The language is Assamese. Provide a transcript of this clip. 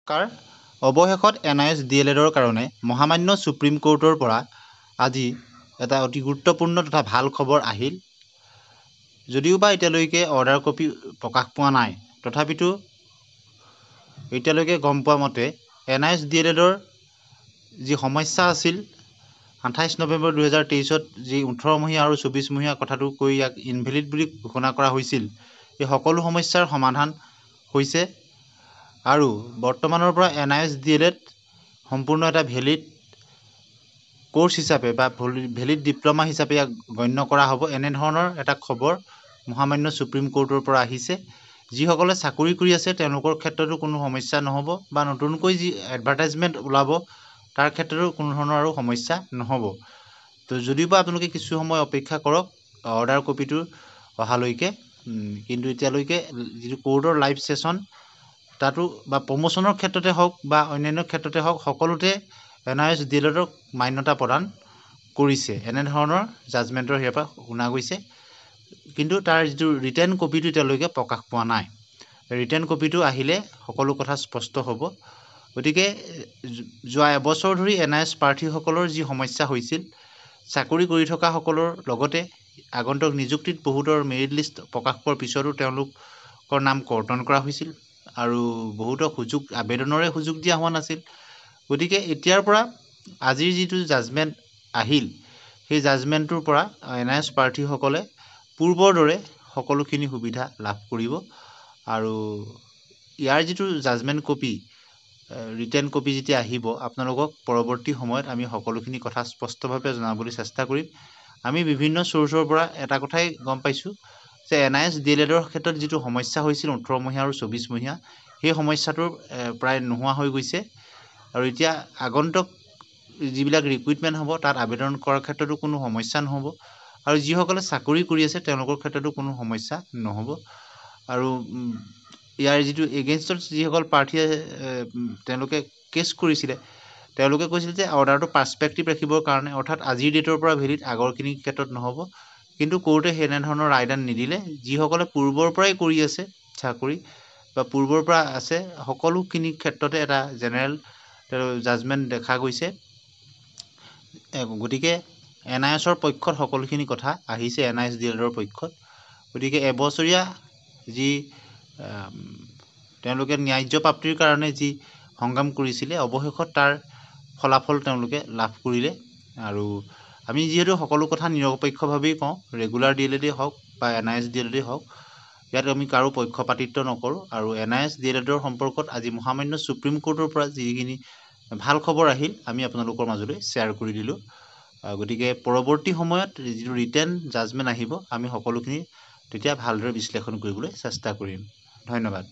কাৰ অৱশেষত NIS DLEDৰ কাৰণে মহামান্য সুপ্ৰিম কোৰ্টৰ পৰা আজি এটা অতি গুৰুত্বপূৰ্ণ তথা ভাল খবৰ আহিল। যদিও বা এতিয়ালৈকে অৰ্ডাৰ কপি প্ৰকাশ পোৱা নাই, তথাপিতো এতিয়ালৈকে গম পোৱা মতে NIS DLEDৰ যি সমস্যা আছিল 28 নৱেম্বৰ 2023 যি 18 মহীয়া আৰু 24 মহীয়া কথাটো কৈ ইয়াক ইনভেলিড বুলি ঘোষণা কৰা হৈছিল, এই সকলো সমস্যাৰ সমাধান হৈছে আৰু বৰ্তমানৰ পৰা NIS DLED সম্পূৰ্ণ এটা ভেলিড কোৰ্চ হিচাপে বা ভেলিড ডিপ্ল'মা হিচাপে ইয়াক গণ্য কৰা হ'ব। এনেধৰণৰ এটা খবৰ মহামান্য সুপ্ৰিম কোৰ্টৰ পৰা আহিছে। যিসকলে চাকৰি কৰি আছে তেওঁলোকৰ ক্ষেত্ৰতো কোনো সমস্যা নহ'ব বা নতুনকৈ যি এডভাৰটাইজমেণ্ট ওলাব তাৰ ক্ষেত্ৰতো কোনো ধৰণৰ আৰু সমস্যা নহ'ব। তো যদিও বা আপোনালোকে কিছু সময় অপেক্ষা কৰক অৰ্ডাৰ কপিটোৰ অহালৈকে, কিন্তু এতিয়ালৈকে যিটো কোৰ্টৰ লাইভ ছেশ্যন তাতো বা প্ৰমোশ্যনৰ ক্ষেত্ৰতে হওক বা অন্যান্য ক্ষেত্ৰতে হওক সকলোতে NIS DLEDক মান্যতা প্ৰদান কৰিছে। এনেধৰণৰ জাজমেণ্টৰ হেৰিৰ পৰা শুনা গৈছে, কিন্তু তাৰ যিটো ৰিটাৰ্ণ কপিটো এতিয়ালৈকে প্ৰকাশ পোৱা নাই। ৰিটাৰ্ণ কপিটো আহিলে সকলো কথা স্পষ্ট হ'ব। গতিকে যোৱা এবছৰ ধৰি NIS প্ৰাৰ্থীসকলৰ যি সমস্যা হৈছিল, চাকৰি কৰি থকাসকলৰ লগতে আগন্তুক নিযুক্তিত বহুতৰ মেৰিট লিষ্ট প্ৰকাশ পোৱাৰ পিছতো তেওঁলোকৰ নাম কৰ্তন কৰা হৈছিল আৰু বহুতক আবেদনৰে সুযোগ দিয়া হোৱা নাছিল। গতিকে এতিয়াৰ পৰা আজিৰ যিটো জাজমেণ্ট আহিল, সেই জাজমেণ্টটোৰ পৰা NIS প্ৰাৰ্থীসকলে পূৰ্বৰ দৰে সকলোখিনি সুবিধা লাভ কৰিব আৰু ইয়াৰ যিটো জাজমেণ্ট কপি ৰিটাৰ্ণ কপি যেতিয়া আহিব আপোনালোকক পৰৱৰ্তী সময়ত আমি সকলোখিনি কথা স্পষ্টভাৱে জনাবলৈ চেষ্টা কৰিম। আমি বিভিন্ন চ'ৰ্চৰ পৰা এটা কথাই গম পাইছোঁ যে NIS DLEDৰ ক্ষেত্ৰত যিটো সমস্যা হৈছিল 18 মহীয়া আৰু 24 মহীয়া, সেই সমস্যাটোৰ প্ৰায় নোহোৱা হৈ গৈছে আৰু এতিয়া আগন্তুক যিবিলাক ৰিক্ৰুইটমেণ্ট হ'ব তাত আবেদন কৰাৰ ক্ষেত্ৰতো কোনো সমস্যা নহ'ব আৰু যিসকলে চাকৰি কৰি আছে তেওঁলোকৰ ক্ষেত্ৰতো কোনো সমস্যা নহ'ব। আৰু ইয়াৰ যিটো এগেইনষ্টত যিসকল প্ৰাৰ্থীয়ে তেওঁলোকে কেছ কৰিছিলে, তেওঁলোকে কৈছিল যে অৰ্ডাৰটো পাৰ্চপেক্টিভ ৰাখিবৰ কাৰণে, অৰ্থাৎ আজিৰ ডেটৰ পৰা ভেলিড আগৰখিনিৰ ক্ষেত্ৰত নহ'ব। কিন্তু কোৰ্টে সেনেধৰণৰ ৰায়দান নিদিলে। যিসকলে পূৰ্বৰ পৰাই কৰি আছে চাকৰি বা পূৰ্বৰ পৰা আছে সকলোখিনি ক্ষেত্ৰতে এটা জেনেৰেল জাজমেণ্ট দেখা গৈছে। গতিকে NISৰ পক্ষত সকলোখিনি কথা আহিছে NIS DLEDৰ পক্ষত। গতিকে এবছৰীয়া যি তেওঁলোকে ন্যায্য প্ৰাপ্তিৰ কাৰণে যি সংগ্ৰাম কৰিছিলে, অৱশেষত তাৰ ফলাফল তেওঁলোকে লাভ কৰিলে। আৰু আমি যিহেতু সকলো কথা নিৰপেক্ষভাৱেই কওঁ, ৰেগুলাৰ DLEDেই হওক বা NIS DLEDেই হওক, ইয়াত আমি কাৰো পক্ষপাতিত্ব নকৰোঁ। আৰু NIS DLEDৰ সম্পৰ্কত আজি মহামান্য সুপ্ৰিম কোৰ্টৰ পৰা যিখিনি ভাল খবৰ আহিল আমি আপোনালোকৰ মাজলৈ শ্বেয়াৰ কৰি দিলোঁ। গতিকে পৰৱৰ্তী সময়ত যিটো ৰিটাৰ্ণ জাজমেণ্ট আহিব আমি সকলোখিনি তেতিয়া ভালদৰে বিশ্লেষণ কৰিবলৈ চেষ্টা কৰিম। ধন্যবাদ।